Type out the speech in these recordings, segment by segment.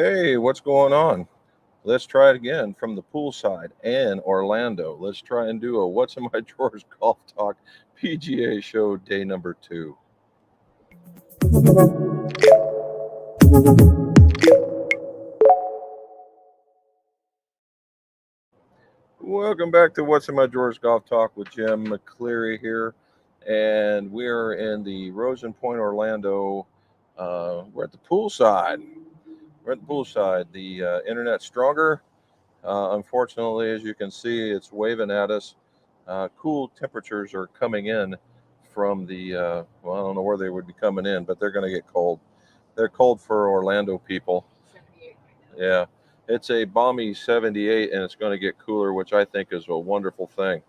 Hey, what's going on? Let's try it again from the poolside and Orlando. Let's try and do a What's in My Drawers Golf Talk PGA Show day number 2. Welcome back to What's in My Drawers Golf Talk with Jim McCleary here. And we're in the Rosen Point, Orlando. We're at the poolside. We're at the poolside. The internet's stronger. Unfortunately, as you can see, it's waving at us. Cool temperatures are coming in from the, well, I don't know where they would be coming in, but they're going to get cold. They're cold for Orlando people. 78 right now. Yeah, it's a balmy 78, and it's going to get cooler, which I think is a wonderful thing.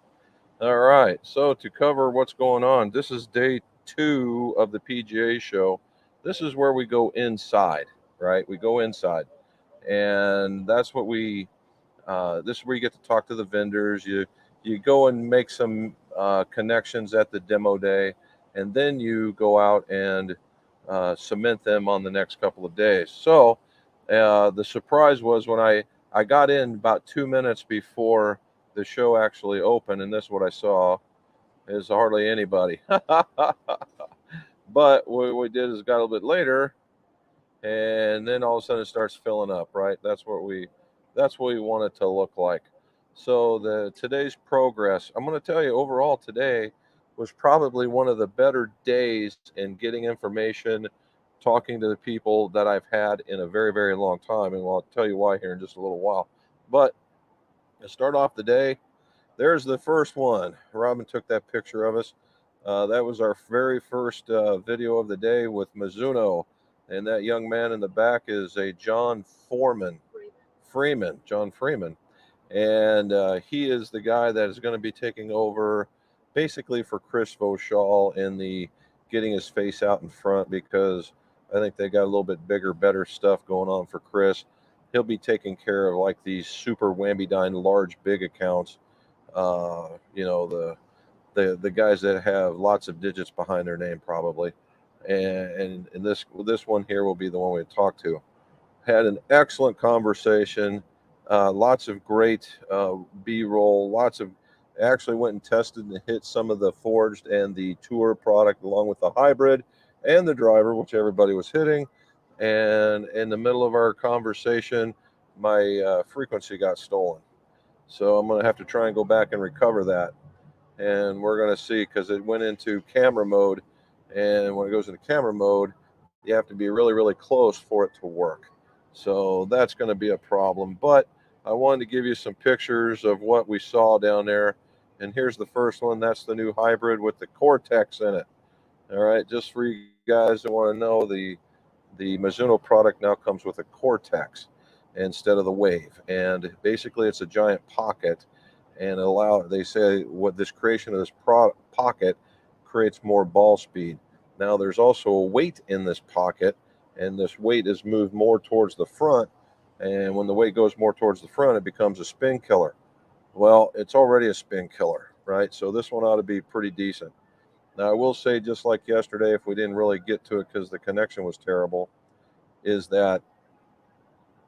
All right, so to cover what's going on, this is day 2 of the PGA Show. This is where we go inside, right? We go inside, and that's what we this is where you get to talk to the vendors. You go and make some connections at the demo day, and then you go out and cement them on the next couple of days. So the surprise was when I got in about 2 minutes before the show actually opened, and this is what I saw is hardly anybody. But what we did is got a little bit later, and then all of a sudden it starts filling up, right? That's what we want it to look like. So today's progress, I'm going to tell you overall today was probably one of the better days in getting information, talking to the people that I've had in a very, very long time. And I'll tell you why here in just a little while. But to start off the day, there's the first one. Robin took that picture of us. That was our very first video of the day with Mizuno. And that young man in the back is a John Freeman. And he is the guy that is going to be taking over basically for Chris Vauchal in the getting his face out in front, because I think they got a little bit bigger, better stuff going on for Chris. He'll be taking care of like these super whammy-dine large, big accounts. The guys that have lots of digits behind their name probably. And this one here will be the one we talk to. Had an excellent conversation, lots of great B-roll, actually went and tested and hit some of the forged and the tour product along with the hybrid and the driver, which everybody was hitting. And in the middle of our conversation, my frequency got stolen. So I'm going to have to try and go back and recover that. And we're going to see, because it went into camera mode. And when it goes into camera mode, you have to be really, really close for it to work. So that's going to be a problem. But I wanted to give you some pictures of what we saw down there. And here's the first one. That's the new hybrid with the Cortex in it. All right, just for you guys that want to know, the Mizuno product now comes with a Cortex instead of the Wave. And basically it's a giant pocket, and they say what this creation of this pocket creates more ball speed. Now there's also a weight in this pocket, and this weight is moved more towards the front, and when the weight goes more towards the front, it becomes a spin killer. Well, it's already a spin killer, right? So this one ought to be pretty decent. Now I will say, just like yesterday, if we didn't really get to it because the connection was terrible, is that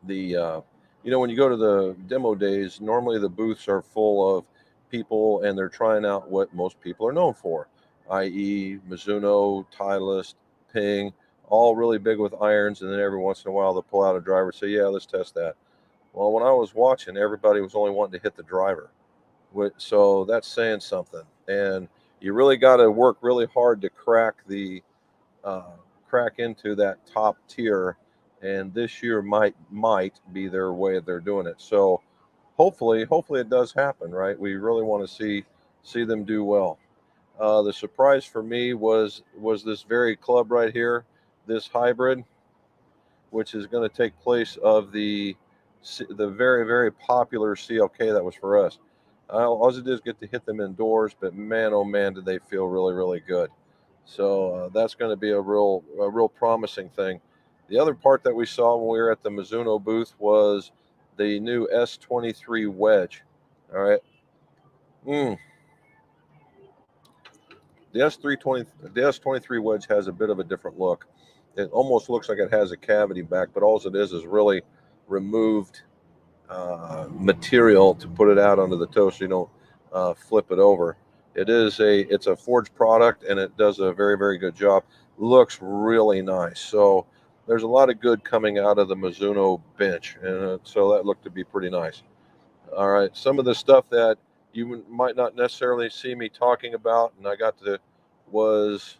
when you go to the demo days, normally the booths are full of people and they're trying out what most people are known for, i.e. Mizuno, Titleist, Ping, all really big with irons, and then every once in a while they'll pull out a driver and say, yeah, let's test that. Well, when I was watching, everybody was only wanting to hit the driver. So that's saying something. And you really got to work really hard to crack into that top tier. And this year might be their way they're doing it. So hopefully it does happen, right? We really want to see them do well. The surprise for me was this very club right here, this hybrid, which is going to take place of the very, very popular CLK that was for us. All it did is get to hit them indoors, but man, oh man, did they feel really, really good. So that's going to be a real promising thing. The other part that we saw when we were at the Mizuno booth was the new S23 wedge. All right. The S23 wedge has a bit of a different look. It almost looks like it has a cavity back, but all it is really removed material to put it out onto the toe so you don't flip it over. It's a forged product, and it does a very, very good job. Looks really nice. So there's a lot of good coming out of the Mizuno bench, and so that looked to be pretty nice. All right, some of the stuff that you might not necessarily see me talking about, and I got to, was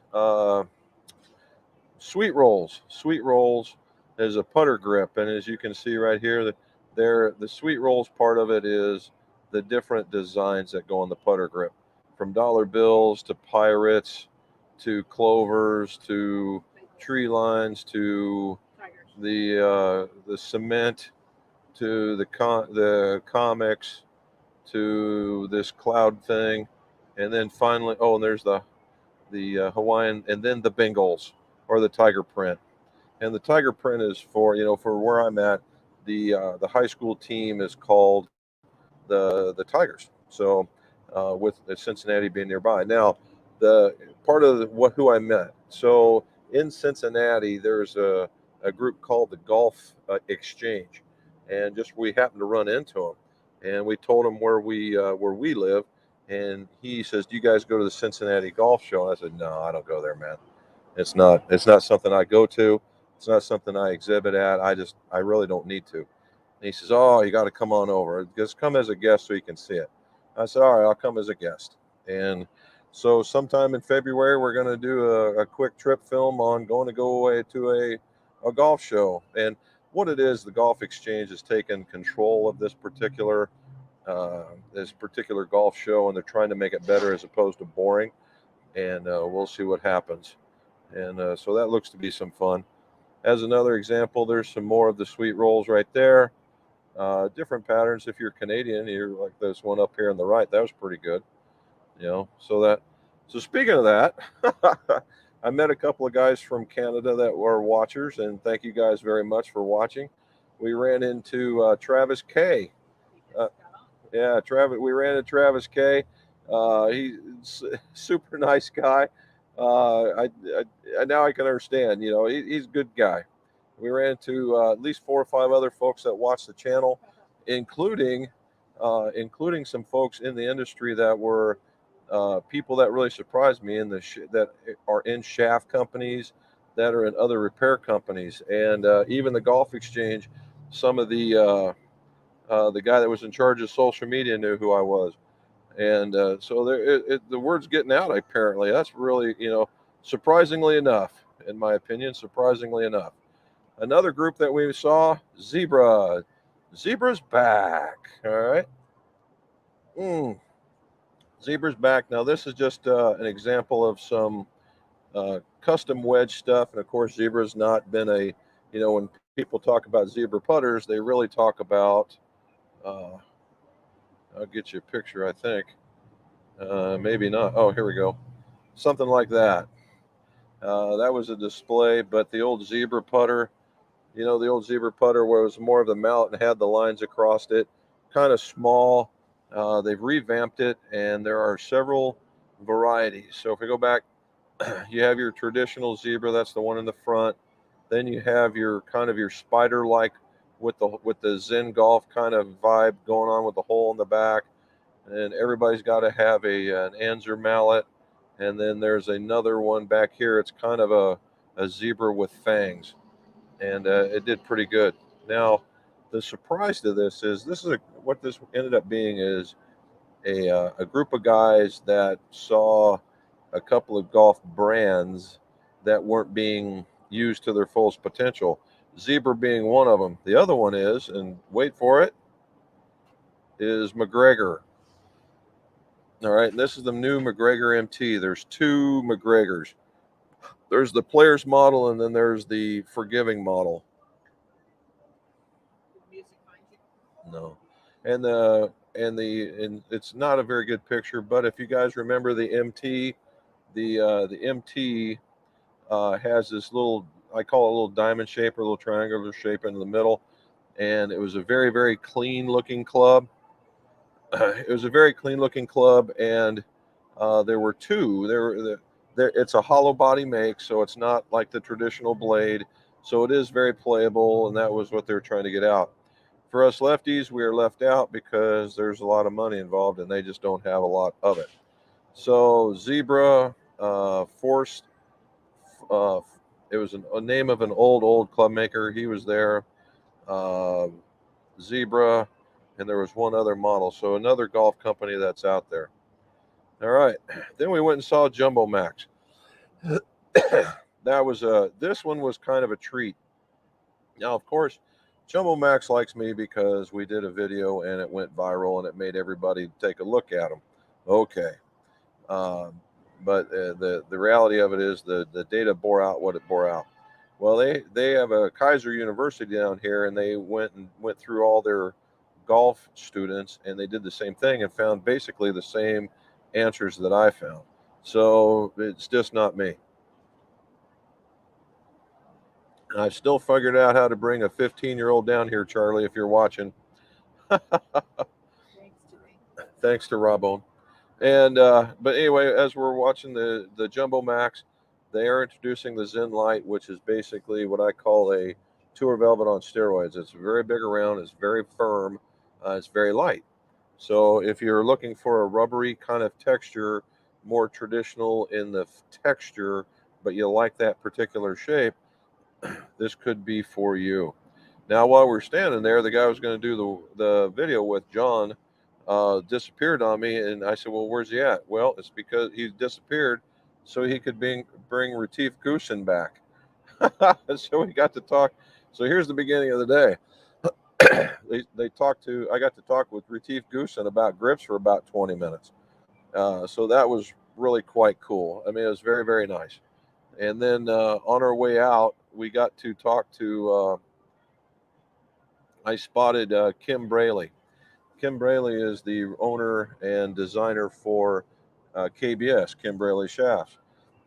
sweet rolls. Sweet rolls is a putter grip, and as you can see right here, the sweet rolls part of it is the different designs that go on the putter grip, from dollar bills to pirates to clovers to tree lines to the cement to the comics to this cloud thing, and then finally, oh, and there's the Hawaiian, and then the Bengals or the tiger print. And the tiger print is for where I'm at, the high school team is called the Tigers. So with Cincinnati being nearby. Now, the part of who I met. So in Cincinnati, there's a group called the Golf Exchange, and just we happened to run into them, and we told him where we live, and he says, "Do you guys go to the Cincinnati Golf Show?" And I said, "No, I don't go there, man. It's not something I go to. It's not something I exhibit at. I really don't need to." And he says, "Oh, you got to come on over. Just come as a guest so you can see it." I said, "All right, I'll come as a guest." And so sometime in February, we're going to do a quick trip film on going to go away to a golf show. And what it is, the Golf Exchange has taken control of this particular golf show, and they're trying to make it better as opposed to boring. And we'll see what happens. And so that looks to be some fun. As another example, there's some more of the sweet rolls right there. Different patterns. If you're Canadian, you're like this one up here on the right. That was pretty good. So speaking of that, I met a couple of guys from Canada that were watchers, and thank you guys very much for watching. We ran into Travis K. Yeah, Travis. We ran into Travis K. He's a super nice guy. Now I can understand. He's a good guy. We ran into at least 4 or 5 other folks that watch the channel, including some folks in the industry that were people that really surprised me that are in shaft companies, that are in other repair companies, and even the Golf Exchange. Some of the guy that was in charge of social media knew who I was, and so the word's getting out. Apparently, that's really surprisingly enough, in my opinion, surprisingly enough. Another group that we saw, Zebra. Zebra's back. All right. Zebra's back. Now, this is just an example of some custom wedge stuff. And of course, Zebra's not been when people talk about Zebra putters, they really talk about, I'll get you a picture, I think. Maybe not. Oh, here we go. Something like that. That was a display, but the old Zebra putter, the old Zebra putter where it was more of the mallet and had the lines across it, kind of small. They've revamped it, and there are several varieties. So if we go back, you have your traditional Zebra. That's the one in the front. Then you have your kind of your spider-like with the Zen Golf kind of vibe going on with the hole in the back. And everybody's got to have an Anzer mallet. And then there's another one back here. It's kind of a Zebra with fangs. And it did pretty good. Now, the surprise to this is what this ended up being is a group of guys that saw a couple of golf brands that weren't being used to their fullest potential. Zebra being one of them. The other one is, and wait for it, is McGregor. All right, and this is the new McGregor MT. There's 2 McGregors. There's the player's model, and then there's the forgiving model. No, and it's not a very good picture. But if you guys remember the MT, the MT has this little, I call it a little diamond shape or a little triangular shape in the middle, and it was a very, very clean looking club. It was a very clean looking club, and there were 2. It's a hollow body make, so it's not like the traditional blade. So it is very playable, and that was what they were trying to get out. For us lefties, we are left out because there's a lot of money involved and they just don't have a lot of it. So Zebra, Forced, it was a name of an old club maker. He was there. Zebra, and there was one other model. So another golf company that's out there. All right. Then we went and saw JumboMax. This one was kind of a treat. Now, of course, JumboMax likes me because we did a video and it went viral and it made everybody take a look at them. Okay. But the reality of it is the data bore out what it bore out. Well, they have a Kaiser University down here, and they went through all their golf students, and they did the same thing and found basically the same answers that I found. So it's just not me. I've still figured out how to bring a 15-year-old down here, Charlie, if you're watching. Thanks to Robone. And but anyway, as we're watching the JumboMax, they are introducing the Zen Light, which is basically what I call a Tour Velvet on steroids. It's very big around, it's very firm, it's very light. So if you're looking for a rubbery kind of texture, more traditional in the texture, but you like that particular shape, this could be for you. Now, while we're standing there, the guy I was going to do the video with, John, disappeared on me, and I said, well, where's he at? Well, it's because he disappeared so he could bring Retief Goosen back. So we got to talk. So here's the beginning of the day. I got to talk with Retief Goosen about grips for about 20 minutes. So that was really quite cool. I mean, it was very, very nice. And then on our way out, we got to talk to, I spotted Kim Braley. Kim Braley is the owner and designer for KBS, Kim Braley Shafts.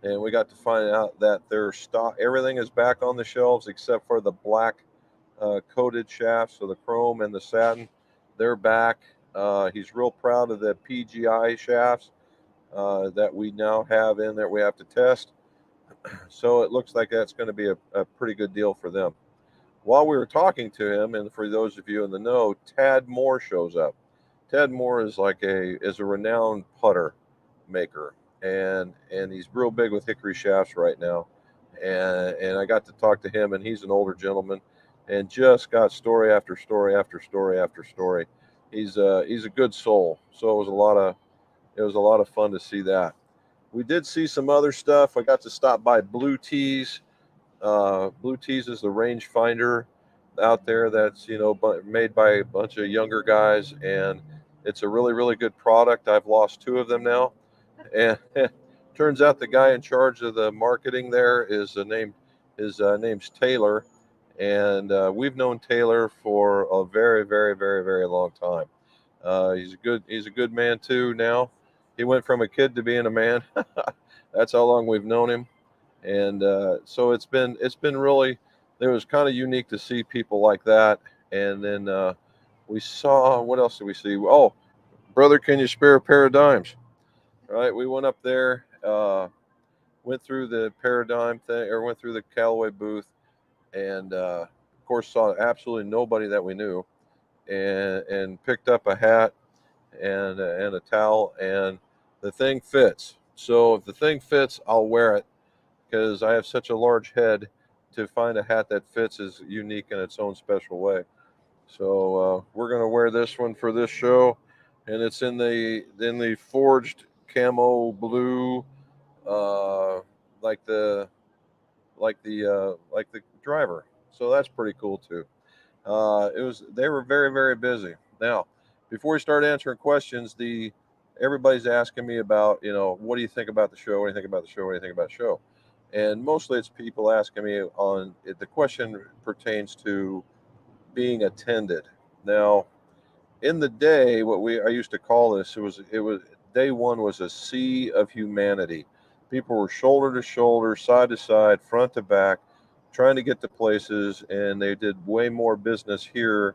And we got to find out that their stock, everything is back on the shelves except for the black coated shafts, so the chrome and the satin, they're back. He's real proud of the PGA shafts that we now have in there we have to test. So it looks like that's going to be a pretty good deal for them. While we were talking to him, and for those of you in the know, Tad Moore shows up. Tad Moore is a renowned putter maker, and he's real big with hickory shafts right now. And I got to talk to him, and he's an older gentleman, and just got story after story after story after story. He's a good soul. So it was a lot of fun to see that. We did see some other stuff. I got to stop by Blue Tees. Blue Tees is the rangefinder out there that's made by a bunch of younger guys, and it's a really, really good product. I've lost 2 of them now, and turns out the guy in charge of the marketing there is name's Taylor, and we've known Taylor for a very, very, very, very long time. He's a good man too. Now he went from a kid to being a man. That's how long we've known him. And so it's been really, it was kind of unique to see people like that. And then we saw, what else did we see? Oh, brother, can you spare a pair of dimes? All right, we went up there, went through the Paradigm thing, or went through the Callaway booth, and of course saw absolutely nobody that we knew, and picked up a hat and a towel, and the thing fits. So if the thing fits, I'll wear it, because I have such a large head. To find a hat that fits is unique in its own special way. So we're going to wear this one for this show, and it's in the forged camo blue, like the driver. So that's pretty cool too. They were very, very busy. Now, before we start answering questions, everybody's asking me about, what do you think about the show? What do you think about the show? What do you think about the show? And mostly it's people asking me the question pertains to being attended. Now, in the day, I used to call this, it was day one was a sea of humanity. People were shoulder to shoulder, side to side, front to back, trying to get to places, and they did way more business here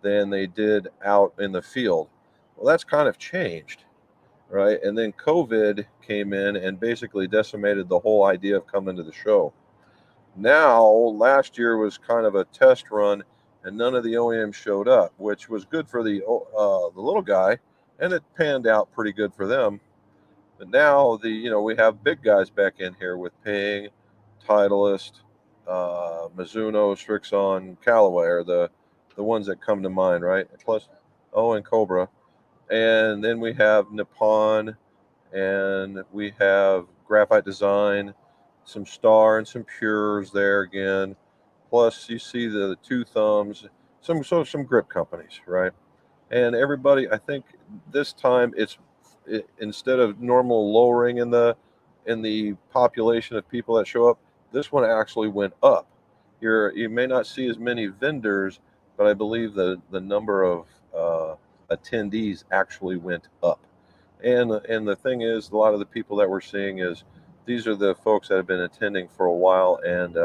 than they did out in the field. Well, that's kind of changed, right? And then COVID came in and basically decimated the whole idea of coming to the show. Now, last year was kind of a test run, and none of the OEMs showed up, which was good for the little guy, and it panned out pretty good for them. But now we have big guys back in here with Ping, Titleist, Mizuno, Strixon, Callaway are the ones that come to mind, right? Plus, and Cobra, and then we have Nippon, and we have Graphite Design, some Star and some Pures there again. Plus, you see the Two Thumbs, some grip companies, right? And everybody, I think this time instead of normal lowering in the population of people that show up, this one actually went up. You may not see as many vendors, but I believe the number of attendees actually went up. And the thing is, a lot of the people that we're seeing is these are the folks that have been attending for a while, and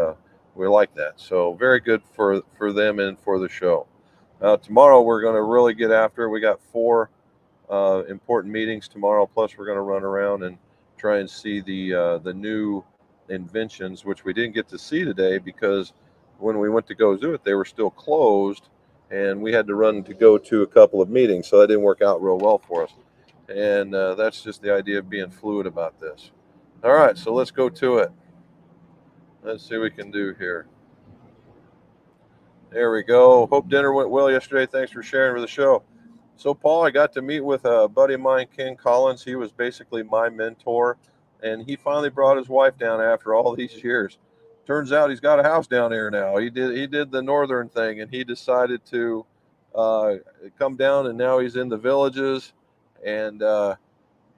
we like that. So very good for them and for the show. Tomorrow we're going to really get after it. We got 4 important meetings tomorrow. Plus we're going to run around and try and see the new inventions, which we didn't get to see today because when we went to go do it, they were still closed, and we had to run to go to a couple of meetings, so that didn't work out real well for us. And that's just the idea of being fluid about this. All right, so let's go to it. Let's see what we can do here. There we go. Hope dinner went well yesterday. Thanks for sharing with the show. So, Paul, I got to meet with a buddy of mine, Ken Collins. He was basically my mentor, and he finally brought his wife down after all these years. Turns out he's got a house down here now. He did the northern thing, and he decided to come down, and now he's in the villages, and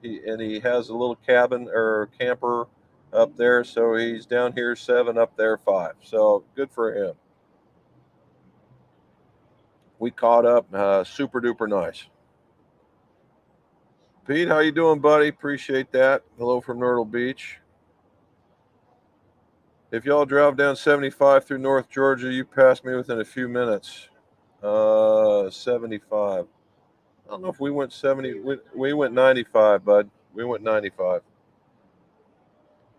he has a little cabin or camper up there. So he's down here 7, up there 5. So good for him. We caught up, super duper nice. Pete, how you doing, buddy? Appreciate that. Hello from Myrtle Beach. If y'all drive down 75 through North Georgia, you passed me within a few minutes. 75. I don't know if we went 70. We went 95, bud. We went 95.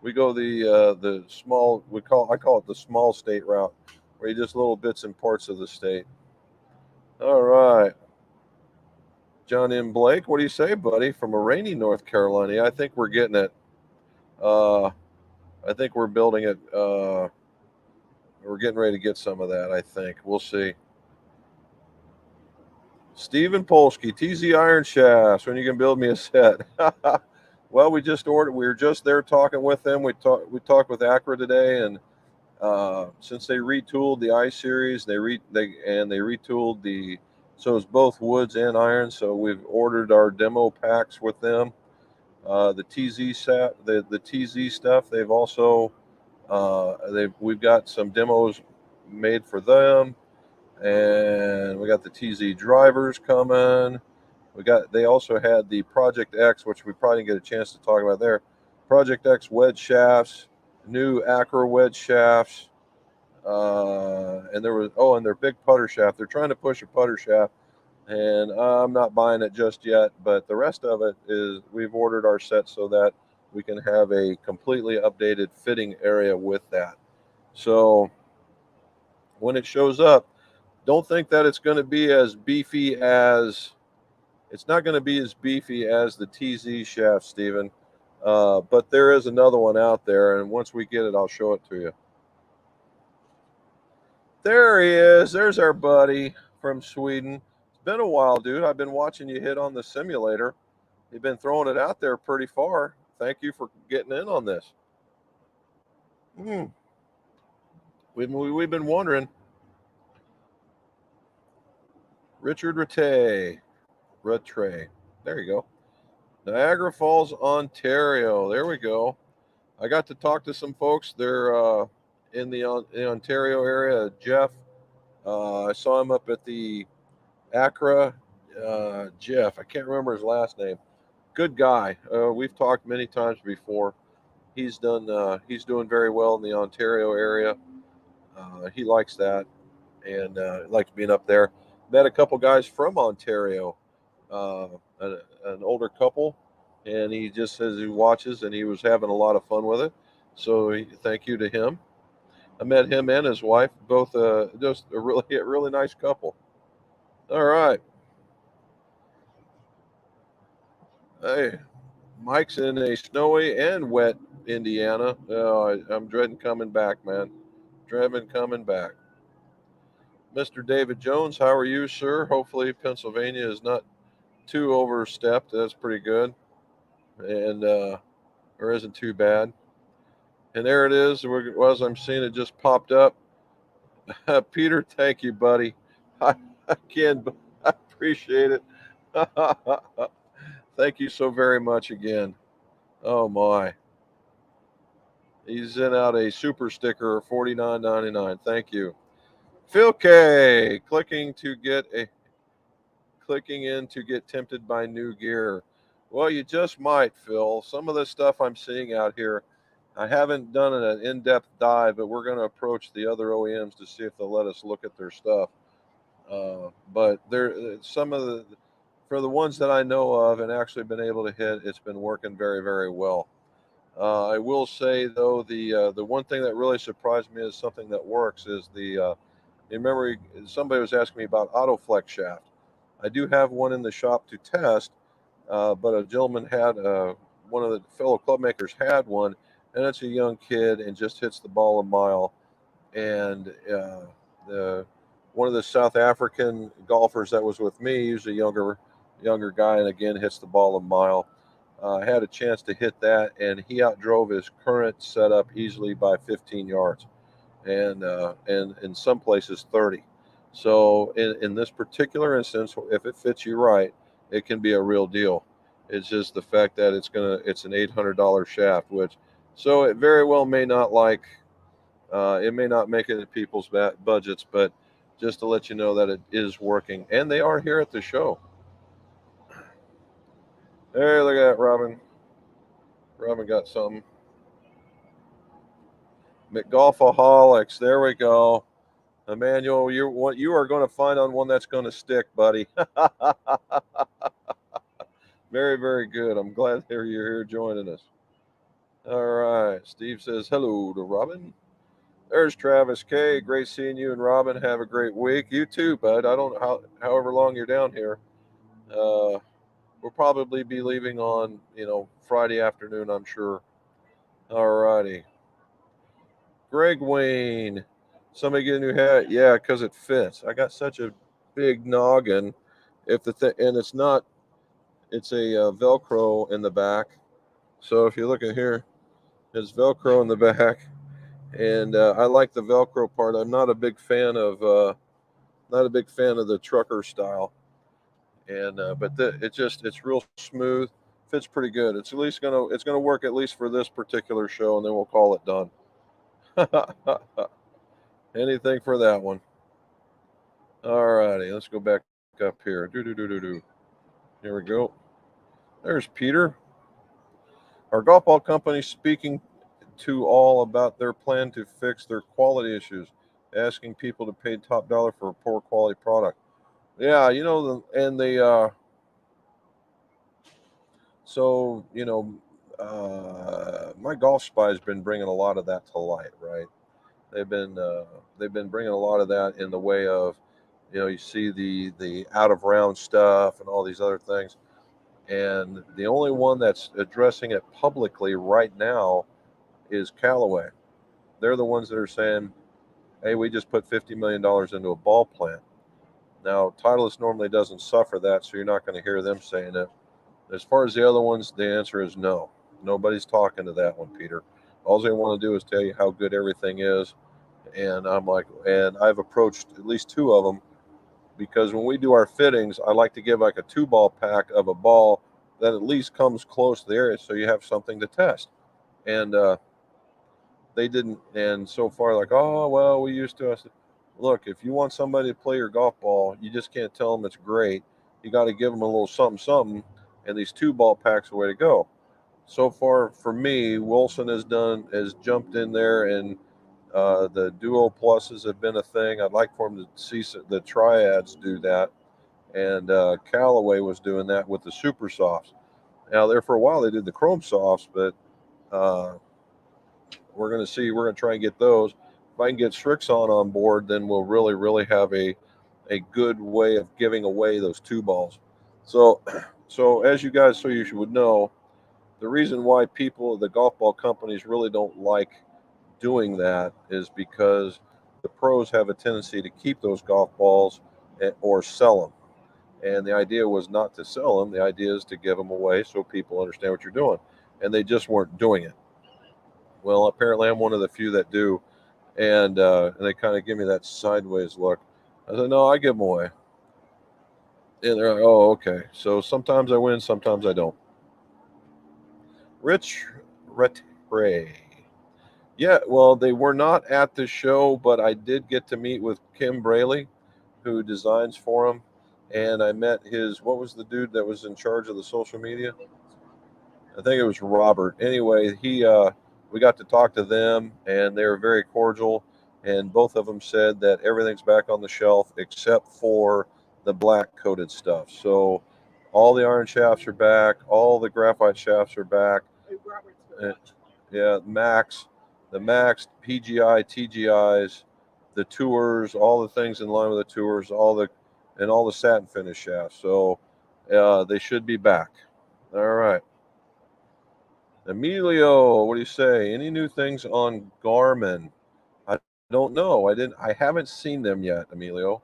We go the small. I call it the small state route, where you just little bits and parts of the state. All right. John M. Blake, what do you say, buddy? From a rainy North Carolina. I think we're getting it. I think we're building it. We're getting ready to get some of that, I think. We'll see. Stephen Polsky, TZ Iron Shafts, when you can build me a set. Well, we just ordered. We were just there talking with them. We talked with Acra today, and since they retooled the I Series, they retooled the. So it's both woods and iron. So we've ordered our demo packs with them. The TZ set, the TZ stuff. They've also we've got some demos made for them, and we got the TZ drivers coming. They also had the Project X, which we probably didn't get a chance to talk about there. Project X wedge shafts, new Acra wedge shafts, and their big putter shaft. They're trying to push a putter shaft, and I'm not buying it just yet. But the rest of it is we've ordered our set so that we can have a completely updated fitting area with that. So when it shows up, don't think that it's going to be as beefy as. It's not going to be as beefy as the TZ shaft, Stephen, but there is another one out there, and once we get it, I'll show it to you. There he is. There's our buddy from Sweden. It's been a while, dude. I've been watching you hit on the simulator. You've been throwing it out there pretty far. Thank you for getting in on this. We've been wondering. Richard Rattray. There you go. Niagara Falls, Ontario. There we go. I got to talk to some folks. They're in the Ontario area. Jeff, I saw him up at the Acra. Jeff, I can't remember his last name. Good guy. We've talked many times before. He's doing very well in the Ontario area. He likes that, and likes being up there. Met a couple guys from Ontario, an older couple, and he just says he watches, and he was having a lot of fun with it. So thank you to him. I met him and his wife, both just a really nice couple. All right. Hey, Mike's in a snowy and wet Indiana. Oh, I'm dreading coming back, man. Dreading coming back. Mr. David Jones, how are you, sir? Hopefully, Pennsylvania is not too overstepped. That's pretty good, and or isn't too bad. And there it is. As I'm seeing it just popped up. Peter, thank you, buddy. I, again, I appreciate it. Thank you so very much again. Oh my. He sent out a super sticker, $49.99. Thank you. Phil K, clicking in to get tempted by new gear. Well, you just might, Phil. Some of the stuff I'm seeing out here, I haven't done an in-depth dive, but we're going to approach the other OEMs to see if they'll let us look at their stuff. But there, some of the for the ones that I know of and actually been able to hit, it's been working very, very well. I will say though, the one thing that really surprised me is something that works is you remember somebody was asking me about AutoFlex shaft. I do have one in the shop to test, but a gentleman had one of the fellow club makers had one, and it's a young kid and just hits the ball a mile. And the one of the South African golfers that was with me, he's a younger guy, and again hits the ball a mile. I had a chance to hit that, and he outdrove his current setup easily by 15 yards, and in some places 30. So in this particular instance, if it fits you right, it can be a real deal. It's just the fact that it's an $800 shaft, which so it very well may not it may not make it in people's budgets, but just to let you know that it is working, and they are here at the show. Hey, look at that, Robin. Robin got something. McGolfaholics. There we go. Emmanuel, you are going to find on one that's going to stick, buddy. Very, very good. I'm glad you're here joining us. All right. Steve says hello to Robin. There's Travis K. Great seeing you and Robin. Have a great week. You too, bud. I don't know however long you're down here. We'll probably be leaving on Friday afternoon, I'm sure. All righty. Greg Wayne. Somebody get a new hat? Yeah, because it fits. I got such a big noggin. And it's not. It's a Velcro in the back. So if you look at here, there's Velcro in the back, and I like the Velcro part. I'm not a big fan of the trucker style, and but it's real smooth, fits pretty good. It's gonna work at least for this particular show, and then we'll call it done. Anything for that one. All righty, let's go back up here. Do. Here we go. There's Peter. Our golf ball company speaking to all about their plan to fix their quality issues, asking people to pay top dollar for a poor quality product. Yeah, so my golf spy has been bringing a lot of that to light, right? They've been uh, they've been bringing a lot of that in the way of, you see the out of round stuff and all these other things, and the only one that's addressing it publicly right now is Callaway. They're the ones that are saying, "Hey, we just put $50 million into a ball plant." Now, Titleist normally doesn't suffer that, so you're not going to hear them saying it. As far as the other ones, the answer is no. Nobody's talking to that one, Peter. All they want to do is tell you how good everything is. And and I've approached at least two of them, because when we do our fittings, I like to give like a 2-ball pack of a ball that at least comes close to the area so you have something to test. And they didn't. And so far, like, oh, well, we used to. I said, look, if you want somebody to play your golf ball, you just can't tell them it's great. You got to give them a little something, something. And these 2-ball packs are the way to go. So far for me, Wilson has jumped in there, and the Duo Pluses have been a thing. I'd like for him to see the Triads do that, and Callaway was doing that with the Super Softs. Now there for a while they did the Chrome Softs, but we're going to see. We're going to try and get those. if I can get Strixon on board, then we'll really have a good way of giving away those 2 balls. So as you guys, so you would know, the reason why the golf ball companies really don't like doing that is because the pros have a tendency to keep those golf balls or sell them. And the idea was not to sell them. The idea is to give them away so people understand what you're doing. And they just weren't doing it. Well, apparently I'm one of the few that do. And they kind of give me that sideways look. I said, no, I give them away. And they're like, oh, okay. So sometimes I win, sometimes I don't. Rich Retray. Yeah, well, they were not at the show, but I did get to meet with Kim Braley, who designs for him. And I met what was the dude that was in charge of the social media? I think it was Robert. Anyway, we got to talk to them, and they were very cordial. And both of them said that everything's back on the shelf except for the black coated stuff. So all the iron shafts are back, all the graphite shafts are back. Yeah, the Max, PGI, TGIs, the tours, all the things in line with the tours, all the satin finish shafts. So they should be back. All right. Emilio, what do you say? Any new things on Garmin? I don't know. I haven't seen them yet, Emilio.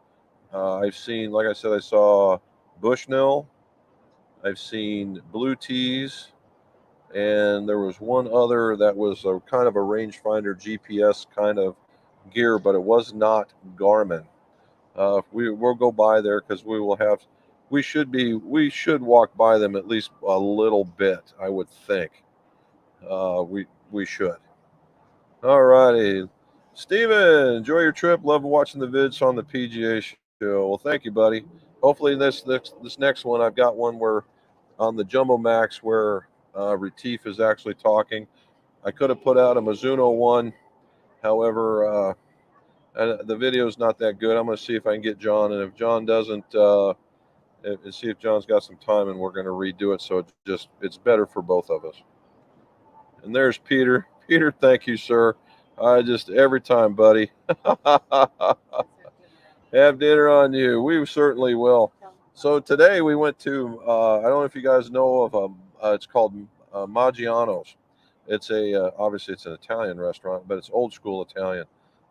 I've seen, like I said, I saw Bushnell. I've seen Blue Tees. And there was one other that was a kind of a rangefinder GPS kind of gear, but it was not Garmin. We'll go by there because we should walk by them at least a little bit, I would think. We should. All righty. Steven, enjoy your trip. Love watching the vids on the PGA Show. Well, thank you, buddy. Hopefully this next one, I've got one where on the JumboMax where Retief is actually talking. I could have put out a Mizuno one. However, the video is not that good. I'm going to see if I can get John. And if John doesn't, see if John's got some time and we're going to redo it. So it's better for both of us. And there's Peter. Peter, thank you, sir. Every time, buddy. Have dinner on you. We certainly will. So today we went to, I don't know if you guys know of, it's called Maggiano's. It's obviously it's an Italian restaurant, but it's old school Italian.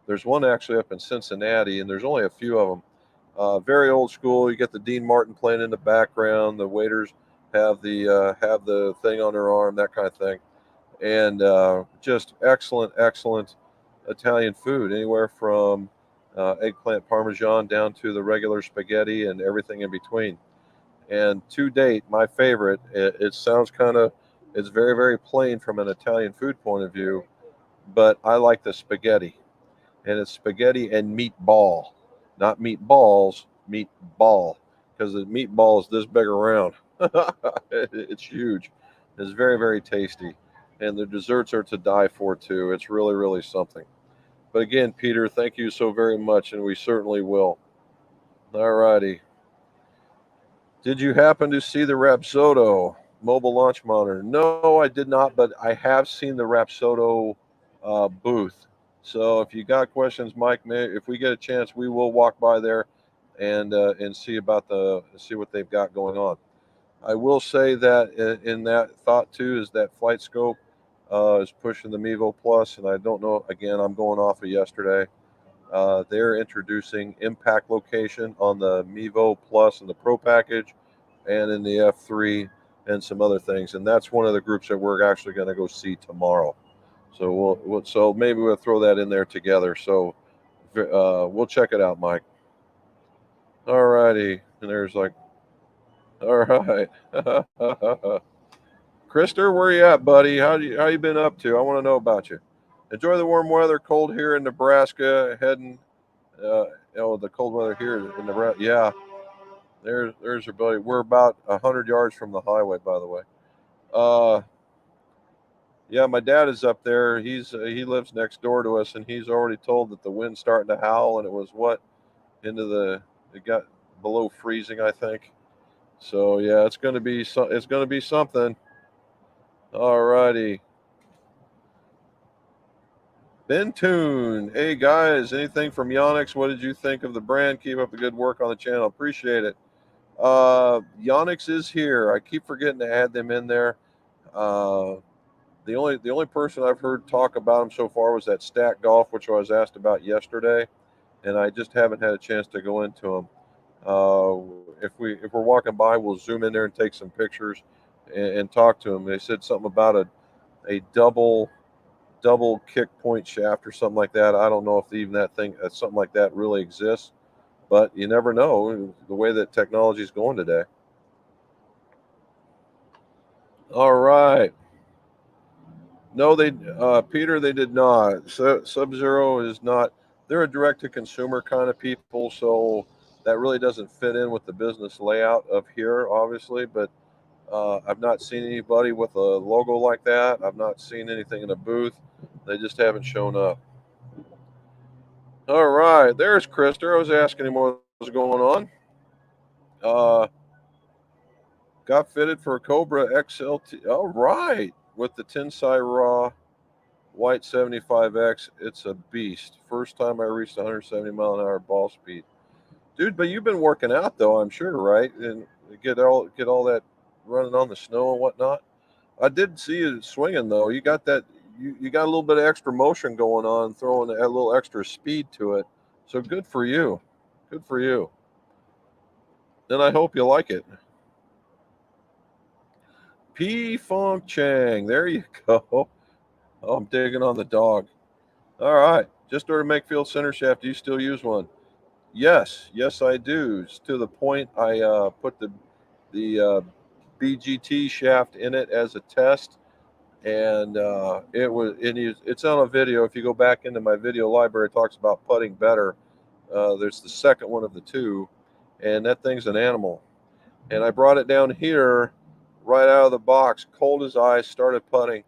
There's one actually up in Cincinnati, and there's only a few of them. Very old school. You get the Dean Martin playing in the background. The waiters have the thing on their arm, that kind of thing. And just excellent Italian food, anywhere from eggplant parmesan down to the regular spaghetti and everything in between. And to date, my favorite, it sounds it's very, very plain from an Italian food point of view, but I like the spaghetti. And it's spaghetti and meatball, not meatballs, meatball, because the meatball is this big around. It's huge. It's very, very tasty. And the desserts are to die for, too. It's really, really something. But again, Peter, thank you so very much, and we certainly will. All righty. Did you happen to see the Rapsodo mobile launch monitor? No, I did not, but I have seen the Rapsodo booth. So if you got questions, Mike, if we get a chance, we will walk by there and see what they've got going on. I will say that in that thought too is that Flight Scope is pushing the Mevo Plus, and I don't know. Again, I'm going off of yesterday. They're introducing impact location on the Mevo Plus and the Pro package, and in the F3 and some other things. And that's one of the groups that we're actually going to go see tomorrow. So so maybe we'll throw that in there together. So we'll check it out, Mike. All righty. And there's all right. Krister, where you at, buddy? How you been up to? I want to know about you. Enjoy the warm weather. Cold here in Nebraska. Heading, the cold weather here in Nebraska. Yeah, there's your buddy. We're about 100 yards from the highway, by the way. Yeah, my dad is up there. He lives next door to us, and he's already told that the wind's starting to howl, and it was it got below freezing, I think. So yeah, it's going to be something. All righty. Bentoon. Hey guys, anything from Yonex? What did you think of the brand? Keep up the good work on the channel. Appreciate it. Yonex is here. I keep forgetting to add them in there. The only person I've heard talk about them so far was that Stack Golf, which I was asked about yesterday, and I just haven't had a chance to go into them. If we're walking by, we'll zoom in there and take some pictures and talk to them. They said something about a double kick point shaft or something like that. I don't know if even that thing, something like that, really exists, but you never know the way that technology is going today. All right. No, Peter, they did not. Sub-Zero is not. They're a direct-to-consumer kind of people, so that really doesn't fit in with the business layout of here, obviously. But I've not seen anybody with a logo like that. I've not seen anything in a booth. They just haven't shown up. All right, there's Krister. I was asking him what was going on. Got fitted for a Cobra XLT. All right, with the Tensai Raw White 75X. It's a beast. First time I reached 170 mile an hour ball speed, dude. But you've been working out though, I'm sure, right? And get all that running on the snow and whatnot. I did see you swinging though. You got that. You got a little bit of extra motion going on, throwing a little extra speed to it. So good for you. Good for you. And I hope you like it. P Funk Chang. There you go. Oh, I'm digging on the dog. All right. Just ordered Makefield center shaft. Do you still use one? Yes, I do. It's to the point I put the BGT shaft in it as a test, and it's on a video. If you go back into my video library, it talks about putting better. There's the second one of the two, and that thing's an animal. And I brought it down here right out of the box, cold as ice, started putting,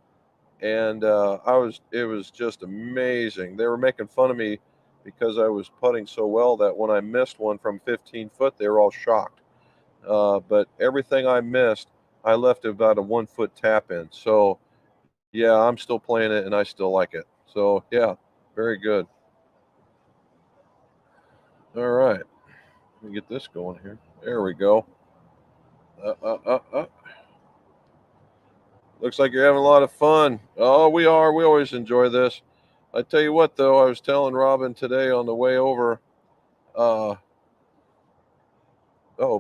and it was just amazing. They were making fun of me because I was putting so well that when I missed one from 15 foot, they were all shocked. But everything I missed, I left about a 1 foot tap in. So yeah, I'm still playing it and I still like it. So yeah, very good. All right, let me get this going here. There we go. Looks like you're having a lot of fun. Oh, we are. We always enjoy this. I tell you what, though, I was telling Robin today on the way over.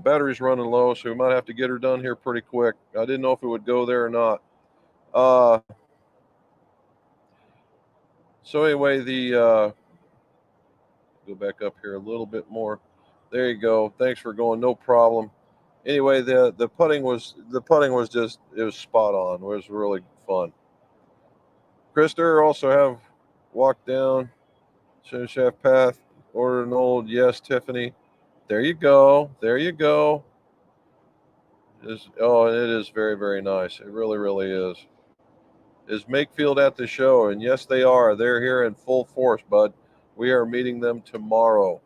Battery's running low, so we might have to get her done here pretty quick. I didn't know if it would go there or not. So anyway, go back up here a little bit more. There you go. Thanks for going. No problem. Anyway, the putting was just, it was spot on. It was really fun. Krister also have walked down center shaft path. Ordered an old. Yes, Tiffany. There you go. There you go. And it is very, very nice. It really, really is. Is Makefield at the show? And yes, they are. They're here in full force, bud. We are meeting them tomorrow.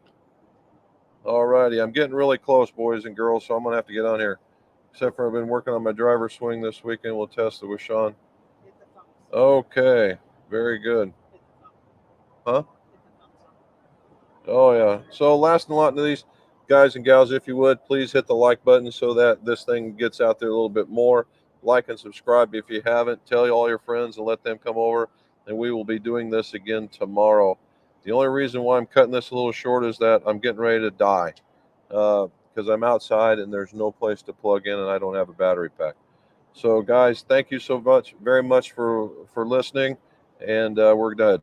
All righty. I'm getting really close, boys and girls, so I'm going to have to get on here. Except for I've been working on my driver swing this weekend. We'll test it with Sean. Okay. Very good. Huh? Oh, yeah. So last and lot of these, guys and gals, if you would, please hit the like button so that this thing gets out there a little bit more. Like and subscribe if you haven't. Tell all your friends and let them come over, and we will be doing this again tomorrow. The only reason why I'm cutting this a little short is that I'm getting ready to die because I'm outside and there's no place to plug in and I don't have a battery pack. So, guys, thank you so much, very much for listening, and we're done.